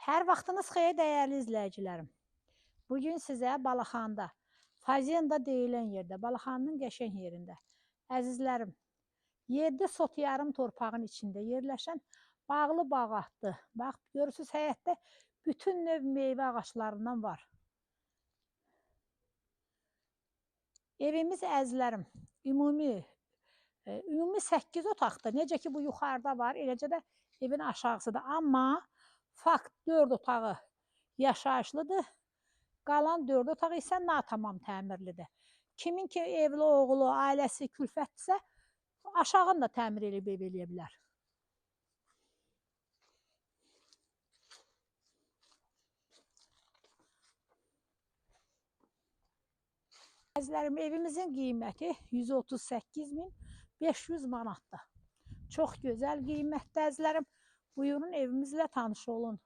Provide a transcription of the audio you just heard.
Hər vaxtınız xeyir dəyərli izləyicilərim. Bugün sizə Balaxanda, Fazenda deyilən yerdə, Balaxanın qəşəng yerində, əzizlərim, 7 sot yarım torpağın içində yerləşən bağlı bağatdı. Bax, görürsünüz həyətdə bütün növ meyvə ağaçlarından var. Evimiz əzizlərim, ümumi 8 otaqdır. Necə ki, bu yuxarıda var, eləcə də evin aşağısıdır. Amma fakt 4 otağı yaşayışlıdır. Qalan 4 otaq isə natamam təmirlidir. Kimin ki evli oğlu, ailəsi külfətdirsə, aşağını da təmir edib ev eləyə bilər. Əzizlərim, evimizin qiyməti 138.500 manatdır. Çox gözəl qiymətdə əzizlərim. Buyurun evimizlə tanış olun.